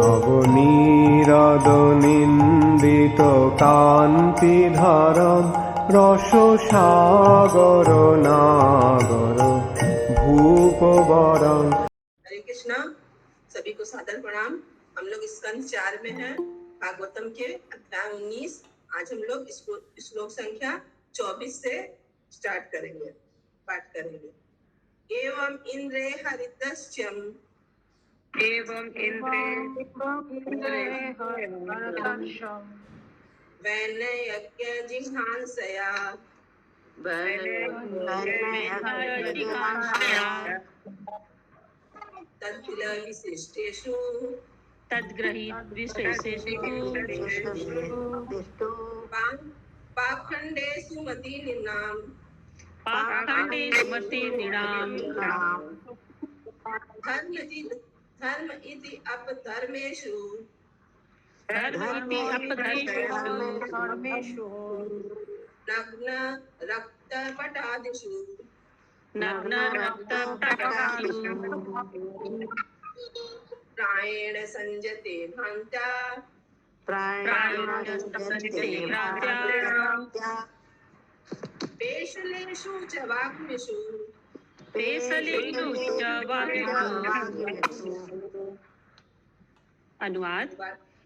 নবনীরদনিন্দিত কান্তিধারম রসসাগর নাগর ভূপবরং। हरे कृष्णा, सभी को सादर प्रणाम। हम लोग स्कंद 4 में हैं, भागवतम के अध्याय 19। आज हम लोग श्लोक संख्या 24 से स्टार्ट करेंगे, पाठ करेंगे। एवं इंद्रे हरितश्चम वैनयज्ञ जिह्नांसया तद्विल विशिष्टेषु पाखंडेषु मतिर्नाम धर्म इति अपधर्मेषु नग्न रक्तपटादिषु प्रायेण संजते भ्रान्त्या पेशलेषु च वाग्मिषु अनुवाद।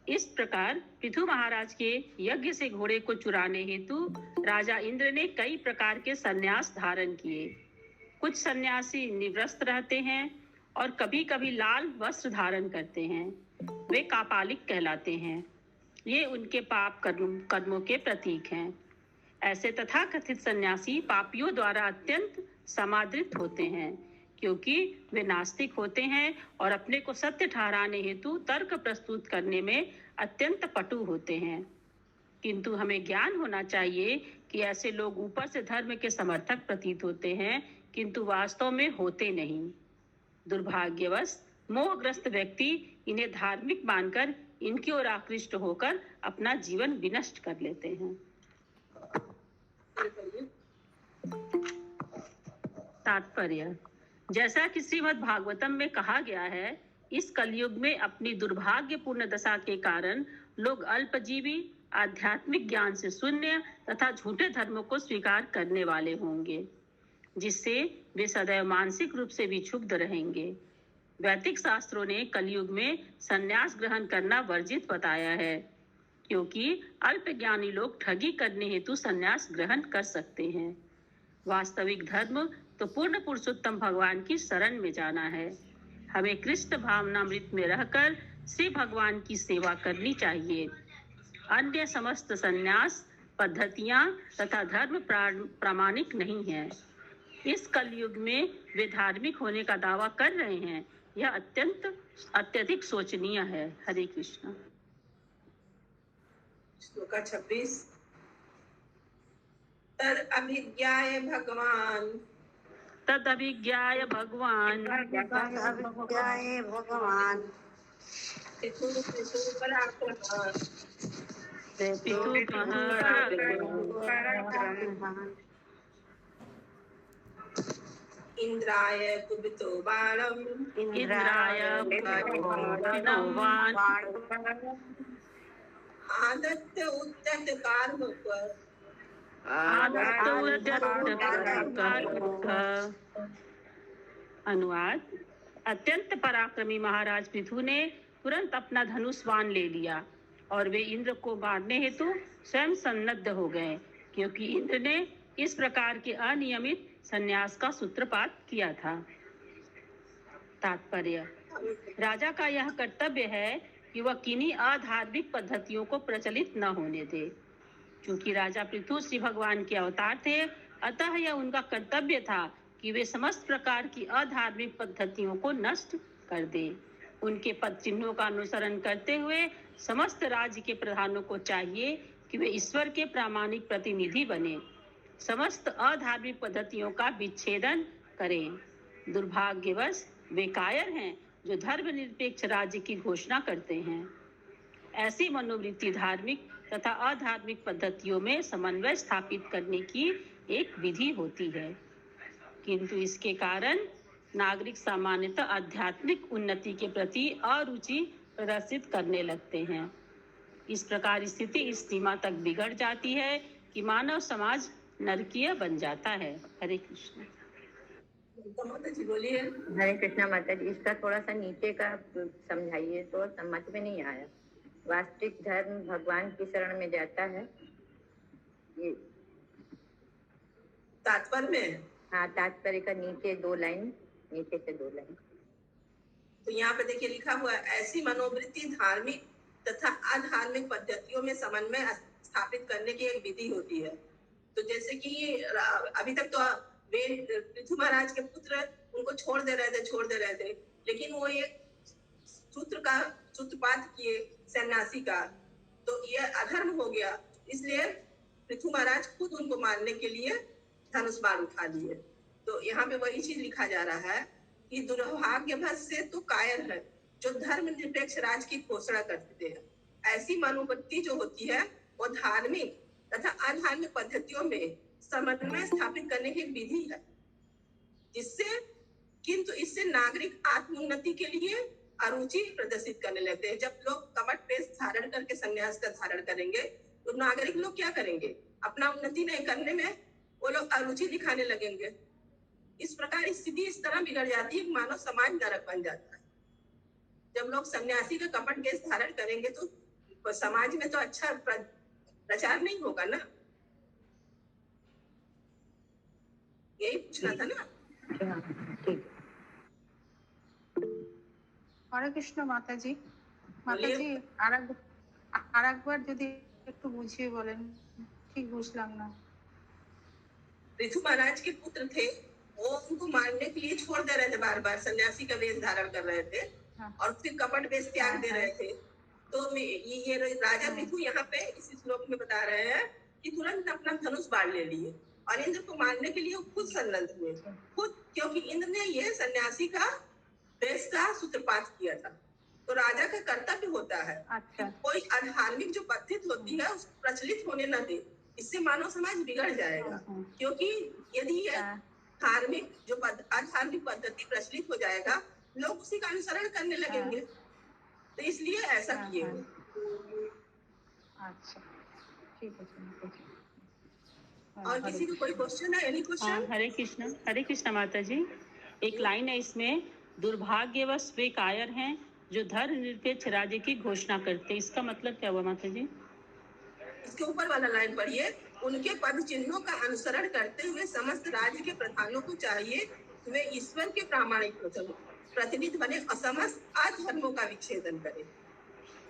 इस प्रकार पृथु महाराज के यज्ञ से घोड़े को चुराने हेतु राजा इंद्र ने कई प्रकार के संन्यास धारण किए। कुछ सन्यासी निवस्त्र रहते हैं और कभी कभी लाल वस्त्र धारण करते हैं। वे कापालिक कहलाते हैं। ये उनके पाप कर्मों के प्रतीक हैं। ऐसे तथाकथित सन्यासी पापियों द्वारा अत्यंत समादृत होते हैं, क्योंकि वे नास्तिक होते हैं और अपने को सत्य ठहराने हेतु तर्क प्रस्तुत करने में अत्यंत पटु होते हैं। किंतु हमें ज्ञान होना चाहिए कि ऐसे लोग ऊपर से धर्म के समर्थक प्रतीत होते हैं, किंतु वास्तव में होते नहीं। दुर्भाग्यवश मोहग्रस्त व्यक्ति इन्हें धार्मिक मानकर इनकी ओर आकृष्ट होकर अपना जीवन विनष्ट कर लेते हैं। तात्पर्य। जैसा कि श्रीमद् भागवतम में कहा गया है, इस कलयुग में अपनी दुर्भाग्यपूर्ण दशा के कारण लोग अल्पजीवी, आध्यात्मिक ज्ञान से शून्य तथा झूठे धर्मों को स्वीकार करने वाले होंगे, जिससे वे सदैव मानसिक रूप से विक्षुब्ध रहेंगे। वैदिक शास्त्रों ने कलयुग में संन्यास ग्रहण करना वर्जित बताया है, क्योंकि अल्पज्ञानी लोग ठगी करने हेतु संन्यास ग्रहण कर सकते हैं। वास्तविक धर्म तो पूर्ण पुरुषोत्तम भगवान की शरण में जाना है। हमें कृष्ण भावनामृत में रहकर श्री भगवान की सेवा करनी चाहिए। अन्य समस्त संन्यास पद्धतियां तथा धर्म प्रामाणिक नहीं है। इस कलयुग में वे धार्मिक होने का दावा कर रहे हैं, यह अत्यधिक शोचनीय है। हरे कृष्ण। श्लोक 26। तदभिज्ञाय भगवान पितु इंद्राय कुपितो बाणम आदत्त उद्यत कार्मुक अनुवाद। अत्यंत पराक्रमी महाराज पृथु ने तुरंत अपना धनुष बाण ले लिया और वे इंद्र को मारने हेतु स्वयं सन्नद्ध हो गए, क्योंकि इंद्र ने इस प्रकार के अनियमित संन्यास का सूत्रपात किया था। तात्पर्य। राजा का यह कर्तव्य है कि वह किन्हीं अधार्मिक पद्धतियों को प्रचलित न होने दे। चूंकि राजा पृथु श्री भगवान के अवतार थे, अतः यह उनका कर्तव्य था कि वे समस्त प्रकार की अधार्मिक पद्धतियों को नष्ट कर दे। उनके पद चिन्हों का अनुसरण करते हुए समस्त राज्य के प्रधानों को चाहिए कि वे ईश्वर के प्रामाणिक प्रतिनिधि बने, समस्त अधार्मिक पद्धतियों का विच्छेदन करें। दुर्भाग्यवश वे कायर हैं जो धर्मनिरपेक्ष राज्य की घोषणा करते हैं। ऐसी मनोवृत्ति धार्मिक तथा अधार्मिक पद्धतियों में समन्वय स्थापित करने की एक विधि होती है, किंतु इसके कारण नागरिक सामान्यतः आध्यात्मिक उन्नति के प्रति अरुचि प्रदर्शित करने लगते हैं। इस प्रकार स्थिति इस सीमा तक बिगड़ जाती है कि मानव समाज नरकीय बन जाता है। हरे कृष्ण। तो माता जी बोलिए। हरे कृष्णा माता जी, इसका थोड़ा सा नीचे का समझाइए, तो समझ में नहीं आया। वास्तविक धर्म भगवान की शरण में जाता है, ये तात्पर्य में। हाँ, तात्पर्य का नीचे 2 लाइन, नीचे से 2 लाइन। तो यहाँ पे देखिए लिखा हुआ है, ऐसी मनोवृत्ति धार्मिक तथा अधार्मिक पद्धतियों में समन्वय स्थापित करने की एक विधि होती है। तो जैसे कि अभी तक तो वे पृथु महाराज के पुत्र उनको छोड़ दे रहे थे, लेकिन वो एक सूत्रपात किए सन्यासी का, तो ये अधर्म हो गया। इसलिए पृथु महाराज खुद उनको मारने के लिए धनुष बाण उठा लिए। तो यहाँ पे वही चीज लिखा जा रहा है कि दुर्भाग्यवश से तो कायर है जो धर्म निरपेक्ष राज की घोषणा करते हैं। ऐसी मनोवृत्ति जो होती है वो धार्मिक तथा अधार्मिक पद्धतियों में समन्वय स्थापित करने की एक विधि है, किंतु इससे नागरिक आत्मोन्नति के लिए अरुचि प्रदर्शित करने लगते हैं। जब लोग कपट वेश धारण करके संन्यास का धारण करेंगे तो नागरिक लोग क्या करेंगे? अपना उन्नति नहीं करने में वो लोग अरुचि दिखाने लगेंगे। इस प्रकार स्थिति इस तरह बिगड़ जाती है, मानव समाज नरक बन जाता है। जब लोग सन्यासी का कपट वेश धारण करेंगे तो समाज में तो अच्छा प्रचार नहीं होगा ना। यही पूछना था ना। ठीक। হরে কৃষ্ণ মাতাজি। বলিয়ে। মাতাজি আর একবার যদি একটু বুঝিয়ে বলেন, ঠিক বুঝলাম না। पृथु महाराज के पुत्र थे, वो उनको मारने के लिए छोड़ दे रहे थे, बार बार सन्यासी का वेश धारण कर रहे थे। हाँ। और फिर कपट वेश त्याग दे रहे थे। तो ये राजा पृथु यहाँ पे इस श्लोक में बता रहे हैं कि तुरंत अपना धनुष बाण ले लिए और इंद्र को मारने के लिए खुद संलग्न हुए, खुद, क्योंकि इंद्र ने ये सन्यासी का वेश का सूत्रपात किया था। तो राजा का कर्तव्य होता है अच्छा। कोई अधार्मिक जो पद्धति होती है उसको प्रचलित होने न दे, इससे मानव समाज बिगड़ जाएगा। क्योंकि यदि धार्मिक जो अधार्मिक पद्धति प्रचलित हो जाएगा, लोग उसी का अनुसरण करने लगेंगे। तो इसलिए ऐसा किए। अच्छा, ठीक है। और किसी को कोई क्वेश्चन है? Any question? हरे कृष्ण माता जी। एक लाइन है इसमें, दुर्भाग्यवश वे कायर हैं जो धर्म निरपेक्ष राज्य की घोषणा करते। इसका मतलब क्या हुआ माता जी? इसके ऊपर वाला लाइन पढ़िए, उनके पद चिन्हों का अनुसरण करते हुए समस्त राज्य के प्रधानों को चाहिए कि वे ईश्वर के प्रामाणिक प्रतिनिधि बने और समस्त अधर्मों का विच्छेदन करें।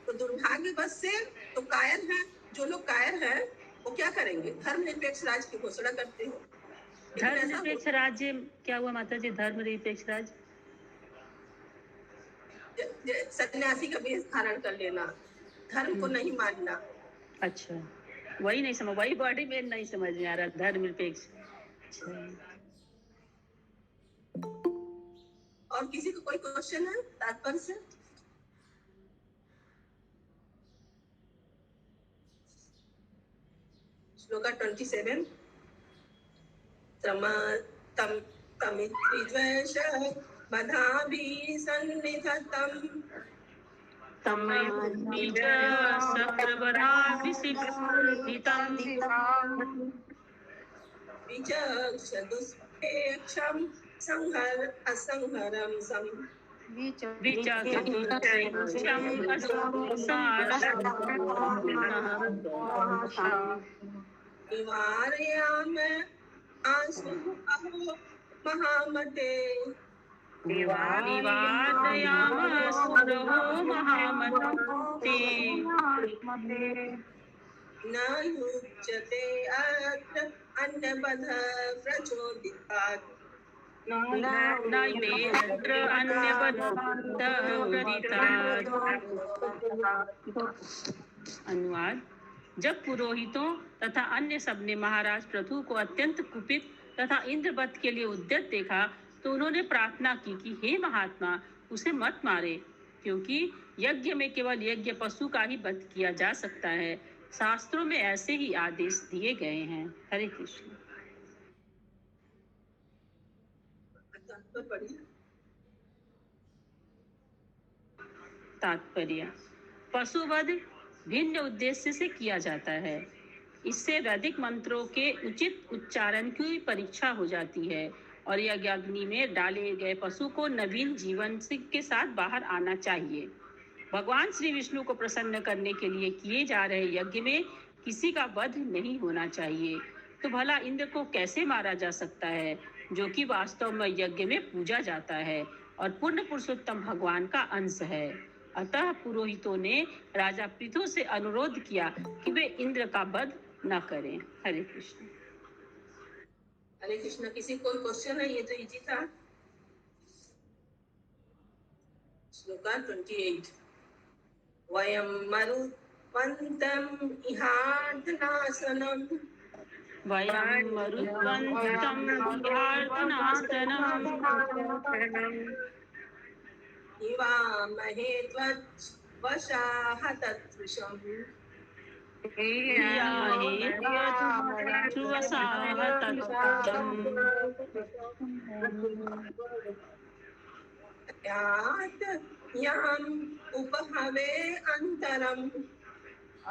तो दुर्भाग्यवश से तो कायर है, जो लोग कायर है वो क्या करेंगे? धर्म निरपेक्ष राज्य की घोषणा करते हैं। धर्म निरपेक्ष राज्य क्या हुआ माता जी? धर्म निरपेक्ष राज्य सन्यासी का वेश धारण कर लेना, धर्म को नहीं मानना। अच्छा, वही नहीं समझ, वही बॉडी में नहीं समझ में आ रहा, धर्म निरपेक्ष। और किसी को कोई क्वेश्चन है तात्पर्य से? श्लोका 27 तमिद्विद्वेष बधाभि सन्निधत्तम् विचक्ष दुष्पेक्षं संहर असंहरं सम निवारयाम आंसु अहो महामते न युज्यते अत्र अन्यबध प्रचोदितात् अनुवाद। जब पुरोहितों तथा अन्य सबने महाराज पृथु को अत्यंत कुपित तथा इंद्रवध के लिए उद्यत देखा तो उन्होंने प्रार्थना की कि हे महात्मा, उसे मत मारे, क्योंकि यज्ञ में केवल यज्ञ पशु का ही वध किया जा सकता है। शास्त्रों में ऐसे ही आदेश दिए गए हैं। हरे कृष्ण। तात्पर्य: पशुवध भिन्न उद्देश्य से किया जाता है। इससे वैदिक मंत्रों के उचित उच्चारण की परीक्षा हो जाती है और यज्ञ अग्नि में डाले गए पशु को नवीन जीवन के साथ बाहर आना चाहिए। भगवान श्री विष्णु को प्रसन्न करने के लिए किए जा रहे यज्ञ में किसी का वध नहीं होना चाहिए। तो भला इंद्र को कैसे मारा जा सकता है, जो कि वास्तव में यज्ञ में पूजा जाता है और पूर्ण पुरुषोत्तम भगवान का अंश है। अतः पुरोहितों ने राजा पृथु से अनुरोध किया कि वे इंद्र का वध न करें। हरे कृष्ण। हरे कृष्ण। किसी कोई क्वेश्चन है? ये तो इजी था। श्लोका 28। वयं मरुत्वन्तं इहार्दनासनं वयं मरुत्वन्तं इहार्दनासनं इवामहे त्वद्वशाः तत्विषम् याहे त्वद्वशाः तत्विषम् यात् याम् उपहवे अन्तरम्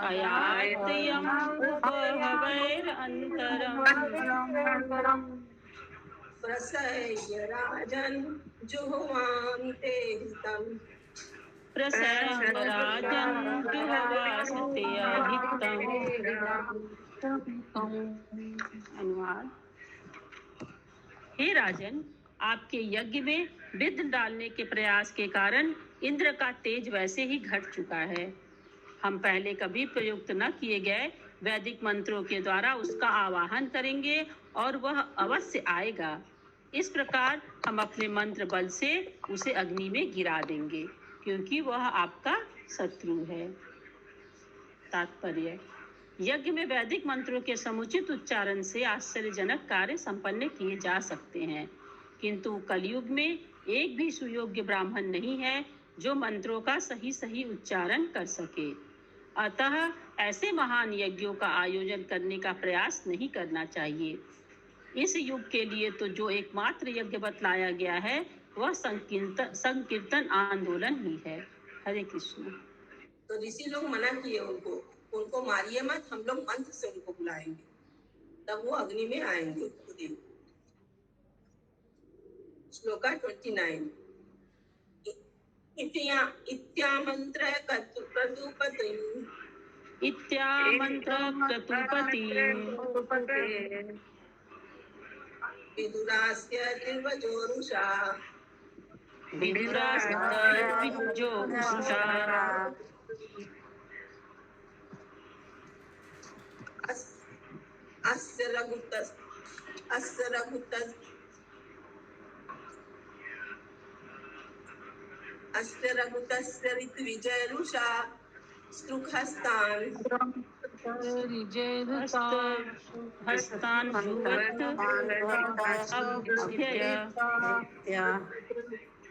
अयात्ययम् उपहवैरन्तरम् प्रसह्य राजन् जुह्वां ते हितम् प्रसह्य राजन् जुह्वास्ते अहितम्। अनुवाद: हे राजन, आपके यज्ञ में विघ्न डालने के प्रयास के कारण इंद्र का तेज वैसे ही घट चुका है। हम पहले कभी प्रयुक्त न किए गए वैदिक मंत्रों के द्वारा उसका आवाहन करेंगे और वह अवश्य आएगा। इस प्रकार हम अपने मंत्र बल से उसे अग्नि में गिरा देंगे, क्योंकि वह आपका शत्रु है। तात्पर्य: यज्ञ में वैदिक मंत्रों के समुचित उच्चारण से आश्चर्यजनक कार्य संपन्न किए जा सकते हैं, किंतु कलयुग में एक भी सुयोग्य ब्राह्मण नहीं है जो मंत्रों का सही उच्चारण कर सके। अतः ऐसे महान यज्ञों का आयोजन करने का प्रयास नहीं करना चाहिए। इस युग के लिए तो जो एकमात्र यज्ञ बतलाया गया है वह संकीर्तन आंदोलन ही है। हरे कृष्ण। तो ऋषि लोग मना किए उनको मारिए मत, हम लोग मंत्र से उनको बुलाएंगे, तब वो अग्नि में आएंगे। श्लोका 29। इत्यामन्त्र क्रतुपतिम् विदुरास्य दिर्वजोरुषा अस्य रघुतस्य ऋत्विजरुषा स्तुखस्तान् हस्तान् जुवत्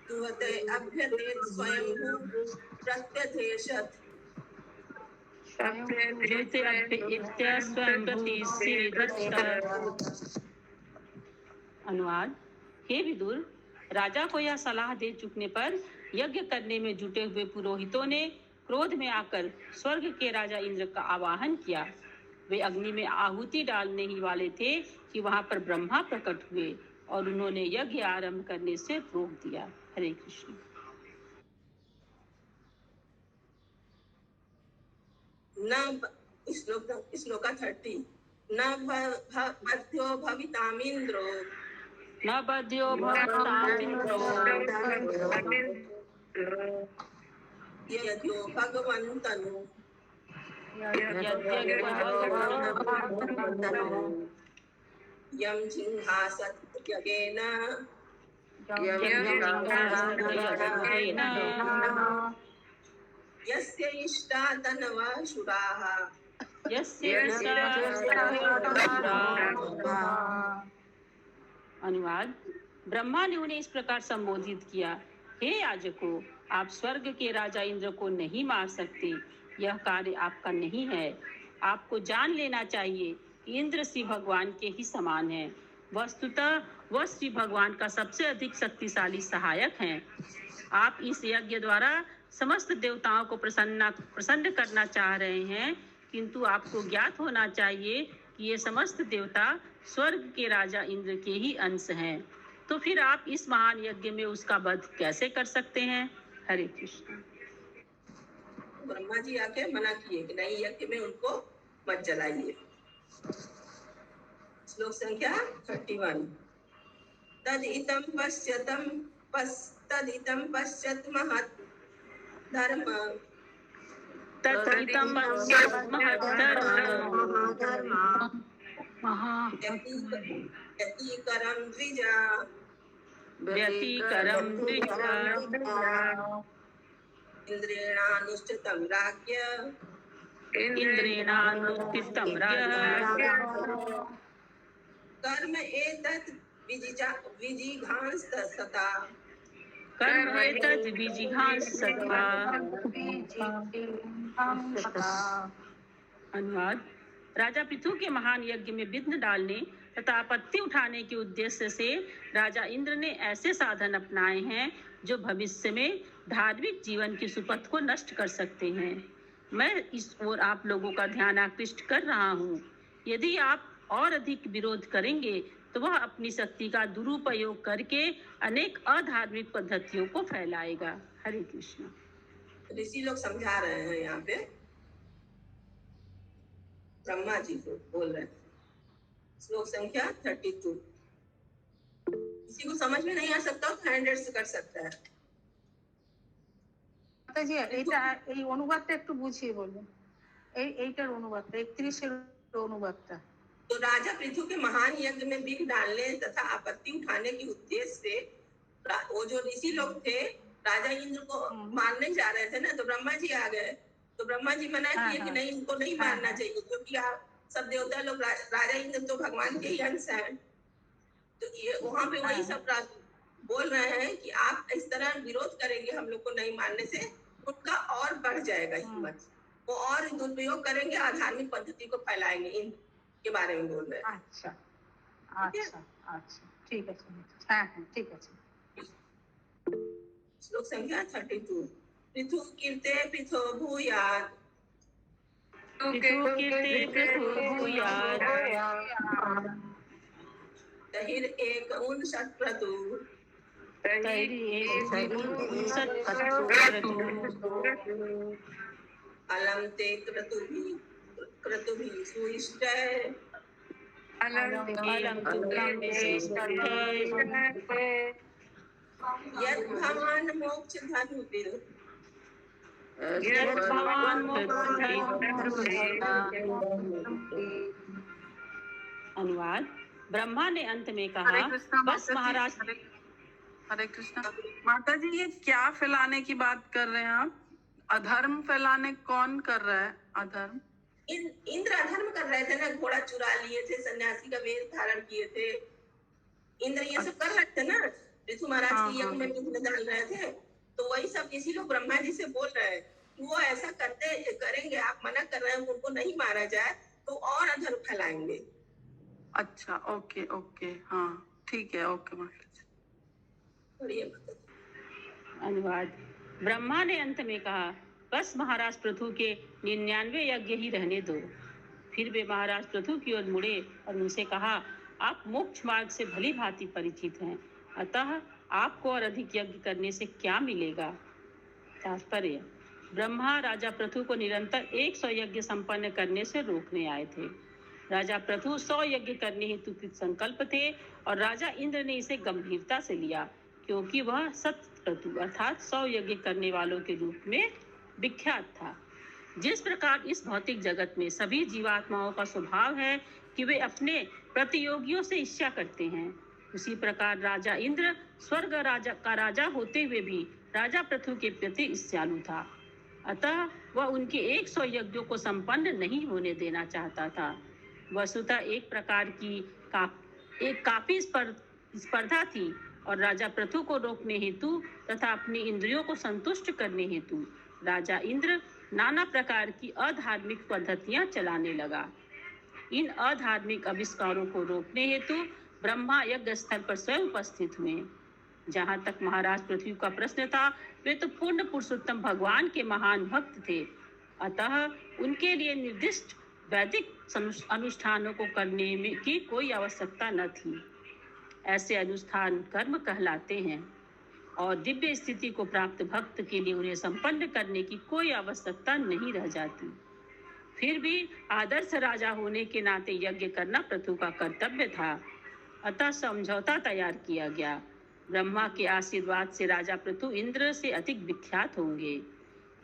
दुहते अभ्यतेत् स्वयंभू प्रत्यधेशत् अनुवाद: हे विदुर, राजा को यह सलाह दे चुकने पर यज्ञ करने में जुटे हुए पुरोहितों ने क्रोध में आकर स्वर्ग के राजा इंद्र का आवाहन किया। वे अग्नि में आहुति डालने ही वाले थे कि वहां पर ब्रह्मा प्रकट हुए और उन्होंने यज्ञ आरंभ करने से रोक दिया। हरे कृष्ण। श्लोका 30। न बध्यो भवितामिन्द्रो न बध्यो भवितामिन्द्रो यद्यो भगवन्तनु यं जिह्वासत्यगेन यस्य इष्टा तनवा शुराः अनुवाद: ब्रह्मा ने उन्हें इस प्रकार संबोधित किया, हे याजकों, आप स्वर्ग के राजा इंद्र को नहीं मार सकते। यह कार्य आपका नहीं है। आपको जान लेना चाहिए कि इंद्र श्री भगवान के ही समान है। वस्तुतः वह श्री भगवान का सबसे अधिक शक्तिशाली सहायक हैं। आप इस यज्ञ द्वारा समस्त देवताओं को प्रसन्न करना चाह रहे हैं, किंतु आपको ज्ञात होना चाहिए कि ये समस्त देवता स्वर्ग के राजा इंद्र के ही अंश हैं। तो फिर आप इस महान यज्ञ में उसका वध कैसे कर सकते हैं? हरे कृष्ण। ब्रह्मा जी आके मना किए कि नहीं, यज्ञ में उनको मत जलाइए। श्लोक संख्या 31। तदितं पश्यत महत् धर्म तदितं पश्यत महत् धर्म व्यतिकरं द्विजा इंद्रेणानुष्ठितं राज्ञ कर्म एतत् विजिघांसतः अनुवाद। राजा पृथु के महान यज्ञ में विघ्न डालने तथा आपत्ति उठाने के उद्देश्य से राजा इंद्र ने ऐसे साधन अपनाए हैं जो भविष्य में धार्मिक जीवन की सुपथ को नष्ट कर सकते हैं। मैं इस ओर आप लोगों का ध्यान आकृष्ट कर रहा हूँ। यदि आप और अधिक विरोध करेंगे तो वह अपनी शक्ति का दुरुपयोग करके अनेक अधार्मिक पद्धतियों को फैलाएगा। हरे कृष्ण। ऋषि लोग समझा रहे हैं, यहाँ पे ब्रह्मा जी को बोल रहे हैं। श्लोक संख्या 32। किसी को समझ में नहीं आ सकता तो हैंड रेज कर सकता है। মাতাজি এটা এই অনুবাদটা একটু বুঝিয়ে বলুন। এইটার অনুবাদটা 31 এর অনুবাদটা। तो राजा पृथु के महान यज्ञ में विघ्न डालने तथा आपत्ति उठाने के उद्देश्य से वो जो ऋषि लोग थे राजा इंद्र को मारने जा रहे थे ना, तो ब्रह्मा जी आ गए। तो ब्रह्मा जी मना किए कि नहीं, इनको नहीं मारना चाहिए, क्योंकि आप सब देवता लोग राजा इंद्र तो भगवान के ही अंश हैं। तो ये वहां पे वही सब बोल रहे हैं कि आप इस तरह विरोध करेंगे हम लोग को नहीं मानने से, उनका और बढ़ जाएगा हिम्मत, वो और दुरुपयोग करेंगे, अधार्मिक पद्धति को फैलाएंगे। इन के बारे में बोल रहे हैं। अच्छा अच्छा अच्छा, ठीक है। हाँ हाँ, ठीक है। श्लोक संख्या 32। पृथु कीर्ते पृथो भूयात् तहिर एक उनसठ क्रतु अलम ते क्रतुभिः सुइष्टः यद् भवान् मोक्षधनुभिः अनुवाद। ब्रह्मा ने अंत में कहा, बस महाराज। हरे कृष्णा। माता जी, ये क्या फैलाने की बात कर रहे हैं आप? अधर्म फैलाने कौन कर रहा है? अधर्म इंद्र अधर्म कर रहे थे ना, घोड़ा चुरा लिए थे, सन्यासी का वेश धारण किए थे। इंद्र ये सब कर रहे थे ना, पृथु महाराज के यज्ञ में विघ्न डाल रहे थे। तो वही सब इसी लोग ब्रह्मा जी से बोल रहे हैं कि वो ऐसा करेंगे, आप मना कर रहे हैं उनको नहीं मारा जाए तो और अधर्म फैलाएंगे। अच्छा, ओके ओके, हाँ ठीक है, ओके माता जी। अनुवाद। ब्रह्मा ने अंत में कहा, बस महाराज पृथु के 99 यज्ञ ही रहने दो। फिर वे महाराज पृथु की ओर मुड़े और उनसे कहा, आप मोक्ष मार्ग से भली भांति परिचित हैं, अतः आपको और अधिक यज्ञ करने से क्या मिलेगा? तात्पर्य। ब्रह्मा राजा पृथु को निरंतर 100 यज्ञ संपन्न करने से रोकने आए थे। राजा पृथु 100 यज्ञ करने हेतु कृत संकल्प थे और राजा इंद्र ने इसे गंभीरता से लिया, क्योंकि वह सतक्रतु अर्थात 100 यज्ञ करने वालों के रूप में विख्यात था। जिस प्रकार इस भौतिक जगत में सभी जीवात्माओं का स्वभाव है कि वे अपने प्रतियोगियों से ईर्ष्या करते हैं, उसी प्रकार राजा इंद्र स्वर्ग का राजा होते हुए भी राजा पृथु के प्रति ईर्ष्यालु था। अतः वह उनके 100 यज्ञों को संपन्न नहीं होने देना चाहता था। वस्तुतः एक प्रकार की काफी स्पर्धा थी और राजा पृथु को रोकने हेतु तथा अपनी इंद्रियों को संतुष्ट करने हेतु राजा इंद्र नाना प्रकार की अधार्मिक पद्धतियां चलाने लगा। इन अधार्मिक आविष्कारों को रोकने हेतु ब्रह्मा यज्ञ स्थल पर स्वयं उपस्थित हुए। जहाँ तक महाराज पृथ्वी का प्रश्न था, वे तो पूर्ण पुरुषोत्तम भगवान के महान भक्त थे, अतः उनके लिए निर्दिष्ट वैदिक अनुष्ठानों को करने में की कोई आवश्यकता न थी। ऐसे अनुष्ठान कर्म कहलाते हैं और दिव्य स्थिति को प्राप्त भक्त के लिए उन्हें संपन्न करने की कोई आवश्यकता नहीं रह जाती। फिर भी आदर्श राजा होने के नाते यज्ञ करना पृथु का कर्तव्य था, अतः समझौता तैयार किया गया। ब्रह्मा के आशीर्वाद से राजा पृथु इंद्र से अधिक विख्यात होंगे।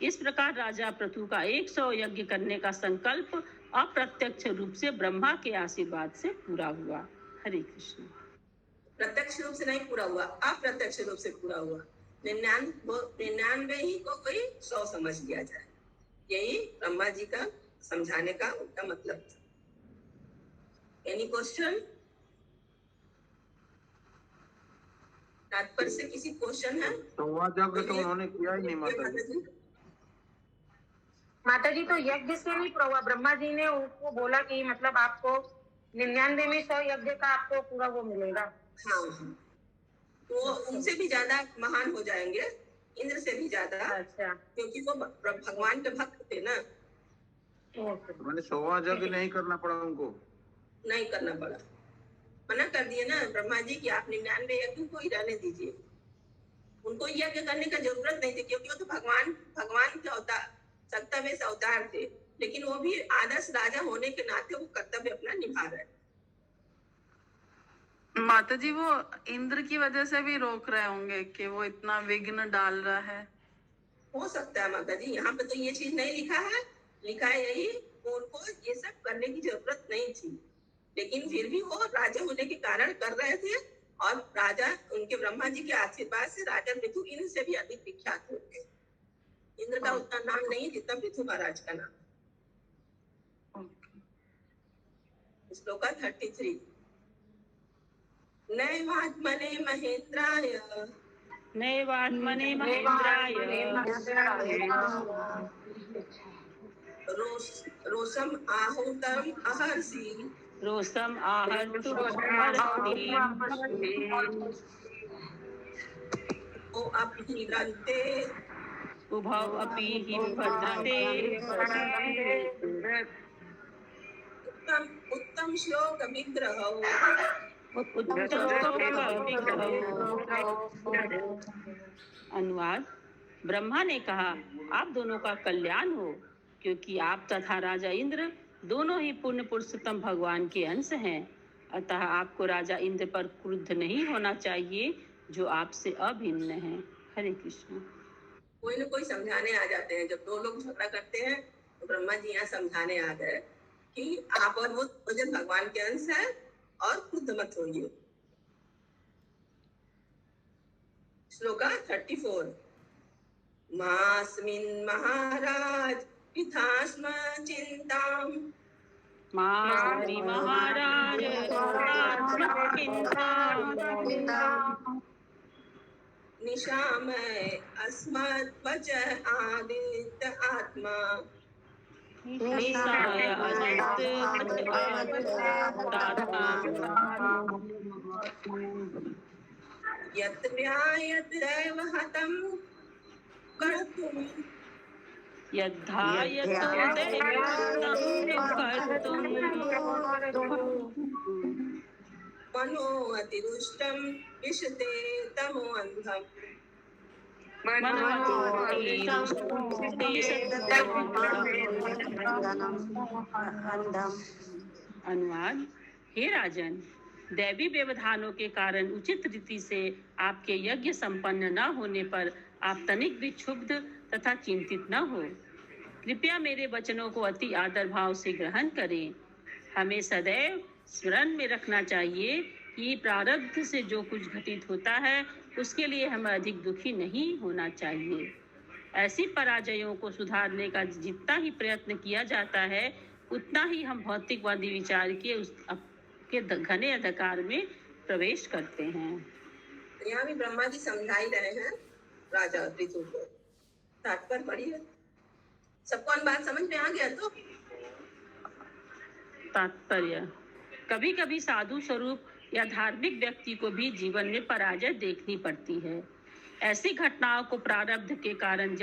इस प्रकार राजा पृथु का 100 यज्ञ करने का संकल्प अप्रत्यक्ष रूप से ब्रह्मा के आशीर्वाद से पूरा हुआ। हरे कृष्ण। प्रत्यक्ष रूप से नहीं पूरा हुआ, अप्रत्यक्ष रूप से पूरा हुआ। 99 ही को कोई 100 समझ लिया जाए, यही ब्रह्मा जी का समझाने का उनका मतलब था। Any question? तात्पर्य से किसी क्वेश्चन है? संवाद यज्ञ तो उन्होंने किया ही नहीं माता जी। माता जी तो यज्ञ से नहीं पूरा हुआ, ब्रह्मा जी ने उसको बोला कि मतलब आपको 99 में 100 यज्ञ का आपको पूरा वो मिलेगा। हाँ, वो उनसे भी ज्यादा महान हो जाएंगे, इंद्र से भी ज्यादा। अच्छा, क्योंकि वो भगवान के भक्त थे ना। मैंने 100वां यज्ञ नहीं करना पड़ा उनको, नहीं करना पड़ा, मना कर दिए ना ब्रह्मा जी कि आप 99 यज्ञ को ही रहने दीजिए। उनको यज्ञ करने का जरूरत नहीं थी, क्योंकि वो तो भगवान के अवतार, सत्तावें अवतार थे। लेकिन वो भी आदर्श राजा होने के नाते वो कर्तव्य अपना निभा रहे। माता जी वो इंद्र की वजह से भी रोक रहे होंगे कि वो इतना विघ्न डाल रहा है। हो सकता है माता जी, यहाँ पे तो ये चीज नहीं लिखा है। लिखा है यही, उनको ये सब करने की जरूरत नहीं थी, लेकिन फिर भी वो राजा होने के कारण कर रहे थे। और राजा उनके ब्रह्मा जी के आशीर्वाद से राजा पृथु इंद्र से भी अधिक विख्यात हो गए। इंद्र का उतना नाम नहीं जितना पृथु महाराज का नाम। श्लोक 33। नैवात्मने महेन्द्राय नैवात्मने महेन्द्राय रोषम आहूतम अहर्षि रोषम आहर्तु ओ अपीरन्ते उभौ अपि हि भद्रते। उत्तम श्लोक विग्रहौ अनुवाद। ब्रह्मा ने कहा, आप दोनों का कल्याण हो, क्योंकि आप तथा राजा इंद्र दोनों ही पूर्ण पुरुषोत्तम भगवान के अंश हैं। अतः आपको राजा इंद्र पर क्रुद्ध नहीं होना चाहिए, जो आपसे अभिन्न है। हरे कृष्ण। कोई न कोई समझाने आ जाते हैं। जब दो लोग झगड़ा करते हैं तो ब्रह्मा जी यहाँ समझाने आ गए कि आप और वो भगवान के अंश है और क्रुद्ध मत होइए। श्लोक 34। मास्मिन् महाराज पितास्म चिंताम मास्मि महाराज निशामय अस्मत् वच आदित्य आत्मा यत् व्यायत् दैव हतं कर्तुम् मनो अतिरुष्टं विशते तमो अंधम्। अनुवाद। हे राजन, दैवी व्यवधानों के कारण उचित रीति से आपके यज्ञ संपन्न न होने पर आप तनिक भी क्षुब्ध तथा चिंतित न हो। कृपया मेरे वचनों को अति आदर भाव से ग्रहण करें। हमें सदैव स्मरण में रखना चाहिए कि प्रारब्ध से जो कुछ घटित होता है उसके लिए हमें अधिक दुखी नहीं होना चाहिए। ऐसी पराजयों को सुधारने का जितना ही प्रयत्न किया जाता है, उतना ही हम भौतिकवादी विचार के घने अंधकार में प्रवेश करते हैं। यहाँ भी ब्रह्मा जी समझा ही रहे हैं राजा पृथु को। तात्पर्य पढ़िए, सबको बात समझ में आ गया तो? तात्पर्य। कभी कभी साधु स्वरूप या धार्मिक व्यक्ति को भी जीवन में पराजय देखनी पड़ती है। ऐसी घटनाओं को प्रारब्ध के कारण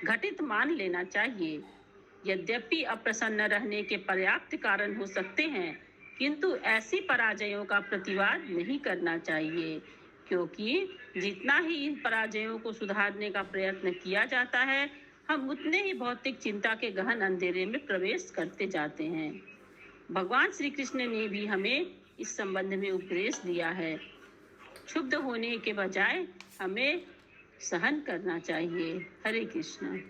घटित मान लेना चाहिए। यद्यपि अप्रसन्न रहने के पर्याप्त कारण हो सकते हैं, किंतु ऐसी पराजयों का प्रतिवाद नहीं करना चाहिए, क्योंकि जितना ही इन पराजयों को सुधारने का प्रयत्न किया जाता है, हम उतने ही भौतिक चिंता के गहन अंधेरे में प्रवेश करते जाते हैं। भगवान श्री कृष्ण ने भी हमें इस संबंध में उपदेश दिया है। क्षुब्ध होने के बजाय हमें सहन करना चाहिए। हरे कृष्ण।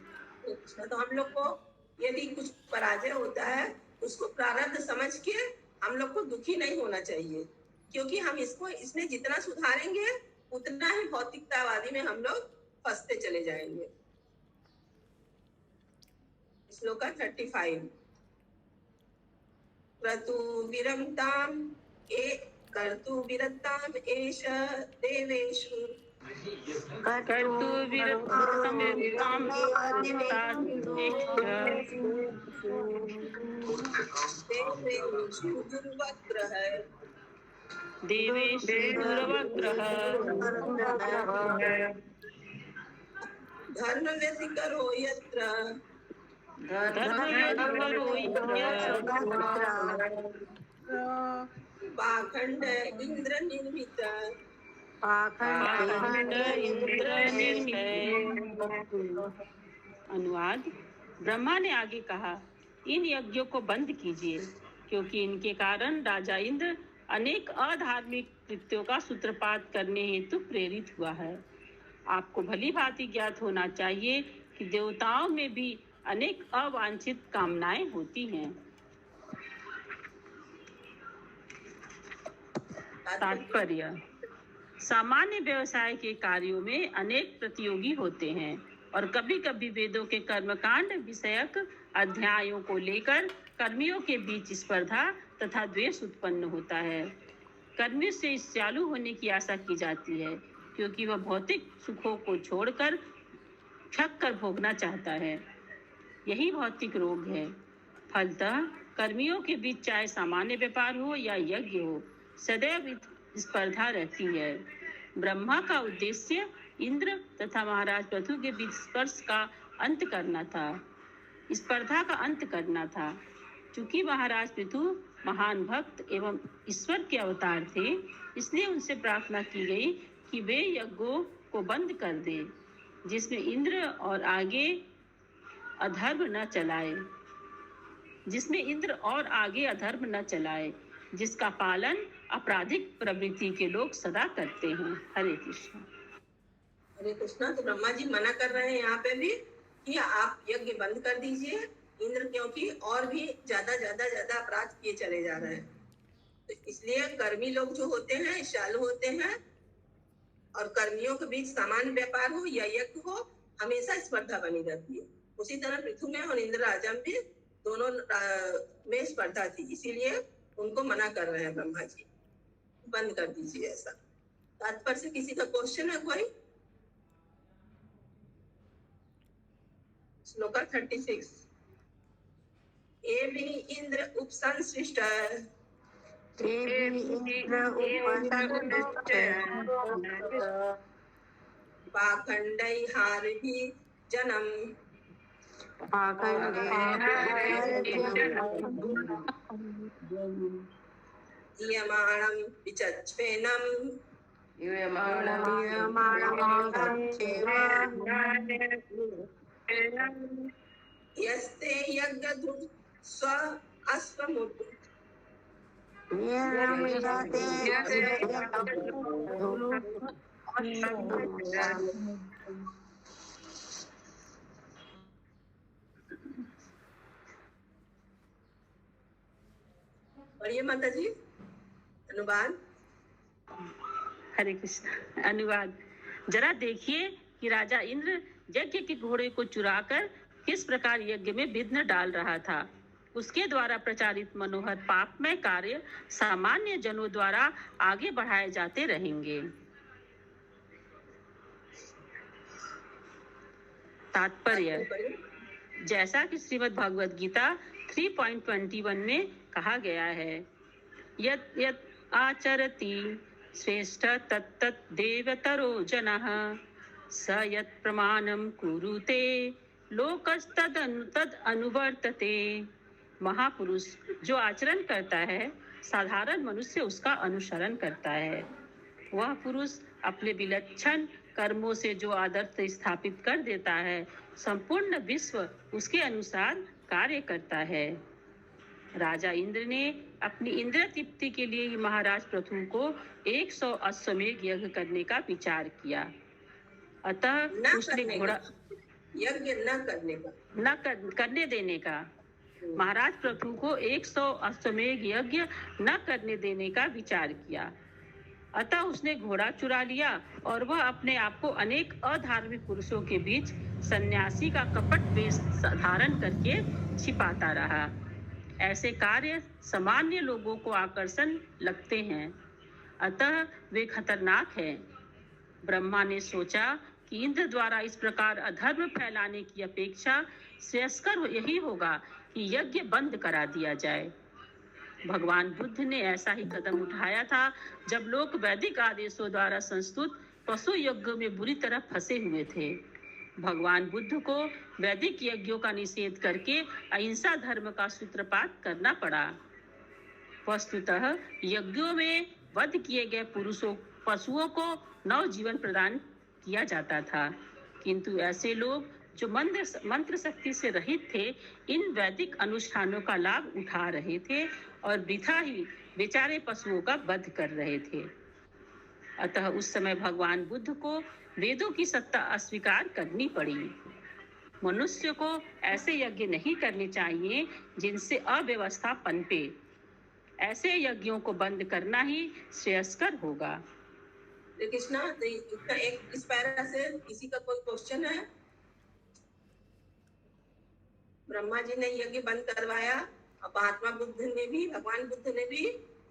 तो हम लोग को यदि कुछ पराजय होता है, उसको प्रारब्ध समझ के हम लोग को दुखी नहीं होना चाहिए, क्योंकि हम इसमें जितना सुधारेंगे उतना ही भौतिकतावादी में हम लोग फंसते चले जाएंगे। श्लोक 35। कर्तु विरताम एष देवेषु देवेषु दुर्वग्रह धर्म व्यतिकरो यत्र पाखंड इंद्र निर्मित अनुवाद। ब्रह्मा ने आगे कहा, इन यज्ञों को बंद कीजिए, क्योंकि इनके कारण राजा इंद्र अनेक अधार्मिक कृत्यों का सूत्रपात करने हेतु प्रेरित हुआ है। आपको भली भांति ज्ञात होना चाहिए कि देवताओं में भी अनेक अवांछित कामनाएं होती हैं। तात्पर्य। सामान्य व्यवसाय के कार्यों में अनेक प्रतियोगी होते हैं और कभी-कभी वेदों के कर्मकांड विषयक अध्यायों को लेकर कर्मियों के बीच स्पर्धा तथा द्वेष उत्पन्न होता है। कर्मी से ईर्ष्यालु होने की आशा की जाती है, क्योंकि वह भौतिक सुखों को छोड़कर ठग कर भोगना चाहता है। यही भौतिक रोग है। फलतः कर्मियों के बीच चाहे सामान्य व्यापार हो या यज्ञ हो, सदैव स्पर्धा रहती है। ब्रह्मा का उद्देश्य इंद्र तथा महाराज पृथु के बीच स्पर्श का अंत करना था, स्पर्धा का अंत करना था। चूंकि महाराज पृथु महान भक्त एवं ईश्वर के अवतार थे, इसलिए उनसे प्रार्थना की गई कि वे यज्ञों को बंद कर दे, जिसमें इंद्र और आगे अधर्म न चलाए, जिसका पालन आपराधिक प्रवृत्ति के लोग सदा करते हैं। हरे कृष्ण। हरे कृष्णा। तो ब्रह्मा जी मना कर रहे हैं यहाँ पे भी कि आप यज्ञ बंद कर दीजिए इंद्र, क्योंकि और भी ज्यादा अपराध किए चले जा रहे हैं। तो इसलिए कर्मी लोग जो होते हैं ईर्ष्यालु होते हैं, और कर्मियों के बीच सामान्य व्यापार हो या यज्ञ हो, हमेशा स्पर्धा बनी रहती है। उसी तरह पृथु में और इंद्र राजा में दोनों में स्पर्धा थी, इसीलिए उनको मना कर रहे हैं ब्रह्मा जी, बंद कर दीजिए ऐसा। तात्पर्य से किसी का क्वेश्चन है कोई? श्लोक 36। एवि इंद्र उपसंसृष्ट पाखंडैर्हारिभिः जनम् ईयमाणं विचच्छ्वेनम् यस्ते यज्ञधुक् स्व अश्वमुत् पढ़िए माता जी अनुवाद। हरे कृष्ण। अनुवाद। जरा देखिए कि राजा इंद्र यज्ञ के घोड़े को चुराकर किस प्रकार यज्ञ में विघ्न डाल रहा था। उसके द्वारा प्रचारित मनोहर पापमय कार्य सामान्य जनों द्वारा आगे बढ़ाए जाते रहेंगे। तात्पर्य। जैसा कि श्रीमद् भगवद गीता 3.21 में कहा गया है, आचरति श्रेष्ठ तत्तत् देवतरो जनः स यत् प्रमाणं कुरुते लोकस्तद अनुवर्तते। महापुरुष जो आचरण करता है, साधारण मनुष्य उसका अनुसरण करता है। वह पुरुष अपने विलक्षण कर्मों से जो आदर्श स्थापित कर देता है, संपूर्ण विश्व उसके अनुसार कार्य करता है। राजा इंद्र ने अपनी इंद्र तृप्ति के लिए ही महाराज पृथु को 100 अश्वमेध यज्ञ करने का विचार किया। अतः उसने घोड़ा यज्ञ न करने देने का, महाराज पृथु को 100 अश्वमेध यज्ञ न करने देने का विचार किया। अतः उसने घोड़ा चुरा लिया और वह अपने आप को अनेक अधार्मिक पुरुषों के बीच सन्यासी का कपट वेश धारण करके छिपाता रहा। ऐसे कार्य सामान्य लोगों को आकर्षण लगते हैं, अतः वे खतरनाक हैं। ब्रह्मा ने सोचा कि इंद्र द्वारा इस प्रकार अधर्म फैलाने की अपेक्षा श्रेयस्कर यही होगा कि यज्ञ बंद करा दिया जाए। भगवान बुद्ध ने ऐसा ही कदम उठाया था जब लोग वैदिक आदेशों द्वारा संस्तुत पशु यज्ञ में बुरी तरह फंसे हुए थे। भगवान बुद्ध को वैदिक यज्ञों का निषेध करके अहिंसा धर्म का सूत्रपात करना पड़ा। वस्तुतः यज्ञों में वध किए गए पशुओं को नव जीवन प्रदान किया जाता था, किंतु ऐसे लोग जो मंत्र शक्ति से रहित थे, इन वैदिक अनुष्ठानों का लाभ उठा रहे थे और वृथा ही बेचारे पशुओं का वध कर रहे थे। अतः उस समय भगवान बुद्ध को वेदों की सत्ता अस्वीकार करनी पड़ी। मनुष्य को ऐसे यज्ञ नहीं करने चाहिए जिनसे अव्यवस्था पनपे। ऐसे यज्ञों को बंद करना ही श्रेयस्कर होगा। कृष्णा, एक इस पैरा से किसी का कोई क्वेश्चन है? ब्रह्मा जी ने यज्ञ बंद करवाया और महात्मा बुद्ध ने भी, भगवान बुद्ध ने भी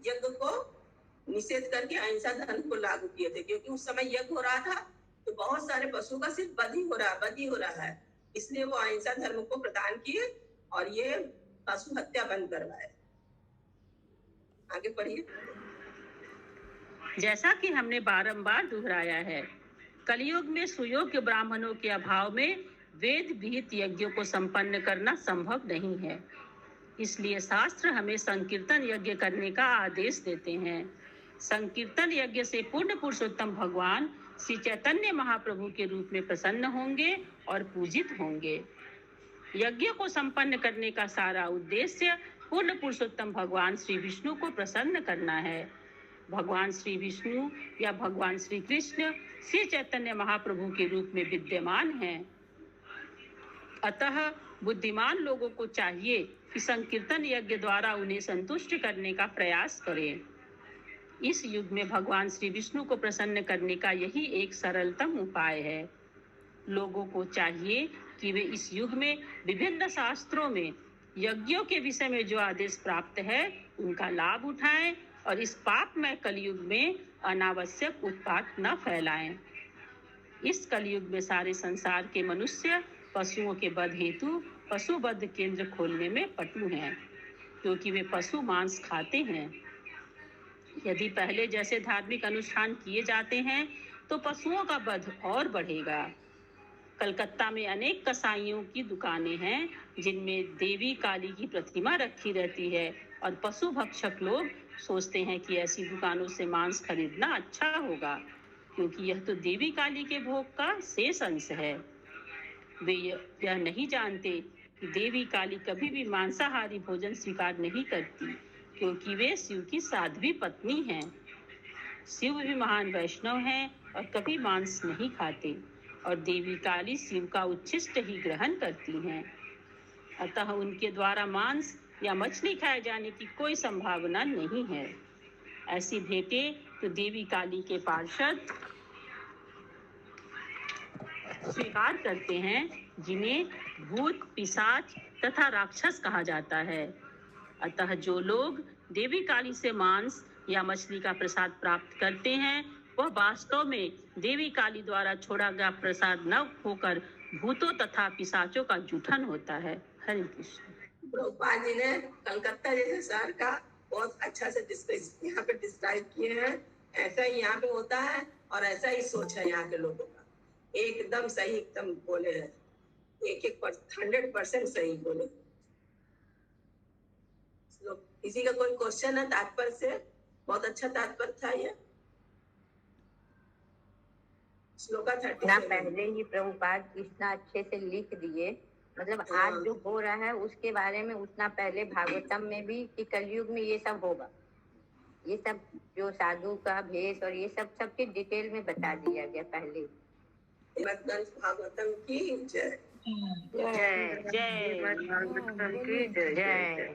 यज्ञ को निषेध करके अहिंसा धर्म को लागू किए थे, क्योंकि उस समय यज्ञ हो रहा था तो बहुत सारे पशु का सिर्फ वध ही हो रहा है, इसलिए वो अहिंसा धर्म को प्रदान किए और ये पशु हत्या बंद करवाए। आगे पढ़िए। जैसा कि हमने बारंबार दोहराया है, कलयुग में सुयोग्य ब्राह्मणों के अभाव में वेद विहित यज्ञों को संपन्न करना संभव नहीं है। इसलिए शास्त्र हमें संकीर्तन यज्ञ करने का आदेश देते हैं। संकीर्तन यज्ञ से पूर्ण पुरुषोत्तम भगवान श्री चैतन्य महाप्रभु के रूप में प्रसन्न होंगे और पूजित होंगे। यज्ञ को संपन्न करने का सारा उद्देश्य पूर्ण पुरुषोत्तम भगवान श्री विष्णु को प्रसन्न करना है। भगवान श्री विष्णु या भगवान श्री कृष्ण श्री चैतन्य महाप्रभु के रूप में विद्यमान हैं। अतः बुद्धिमान लोगों को चाहिए कि संकीर्तन यज्ञ द्वारा उन्हें संतुष्ट करने का प्रयास करें। इस युग में भगवान श्री विष्णु को प्रसन्न करने का यही एक सरलतम उपाय है। लोगों को चाहिए कि वे इस युग में विभिन्न शास्त्रों में यज्ञों के विषय में जो आदेश प्राप्त है उनका लाभ उठाएं और इस पापमय कलयुग में अनावश्यक उत्पात न फैलाएं। इस कलयुग में सारे संसार के मनुष्य पशुओं के वध हेतु पशु वध केंद्र खोलने में पटु हैं, क्योंकि वे पशु मांस खाते हैं। यदि पहले जैसे धार्मिक अनुष्ठान किए जाते हैं तो पशुओं का वध और बढ़ेगा। कलकत्ता में अनेक कसाईयों की दुकानें हैं जिनमें देवी काली की प्रतिमा रखी रहती है और पशु भक्षक लोग सोचते हैं कि ऐसी दुकानों से मांस खरीदना अच्छा होगा, क्योंकि यह तो देवी काली के भोग का शेष अंश है। वे यह नहीं जानते कि देवी काली कभी भी मांसाहारी भोजन स्वीकार नहीं करती, क्योंकि वे शिव की साध्वी पत्नी हैं। शिव भी महान वैष्णव हैं और कभी मांस नहीं खाते, और देवी काली शिव का उच्छिष्ट ही ग्रहण करती हैं। अतः उनके द्वारा मांस या मछली खाए जाने की कोई संभावना नहीं है। ऐसी भेंटें तो देवी काली के पार्षद स्वीकार करते हैं, जिन्हें भूत, पिशाच तथा राक्षस कहा जाता है। अतः जो लोग देवी काली से मांस या मछली का प्रसाद प्राप्त करते हैं, वह वास्तव में देवी काली द्वारा छोड़ा गया प्रसाद न होकर भूतों तथा पिशाचों का जूठन होता है। हरे कृष्ण। प्रभुपाद जी ने कलकत्ता जैसे शहर का बहुत अच्छा से डिस्कस यहाँ पे डिस्क्राइब किए हैं। ऐसा ही यहाँ पे होता है और ऐसा ही सोच है यहाँ के लोगों का। एकदम सही एकदम बोले हैं, 100% सही बोले। किसी का कोई क्वेश्चन है तात्पर्य से? बहुत अच्छा तात्पर्य था ये। श्लोका 37 ना पहले ही प्रभुपाद इतना अच्छे से लिख दिए, मतलब आज जो हो रहा है उसके बारे में उतना पहले भागवतम में भी कि कलयुग में ये सब होगा, ये सब जो साधु का भेष और ये सब सबके डिटेल में बता दिया गया पहले। भागवतम की जय। जय जय जय।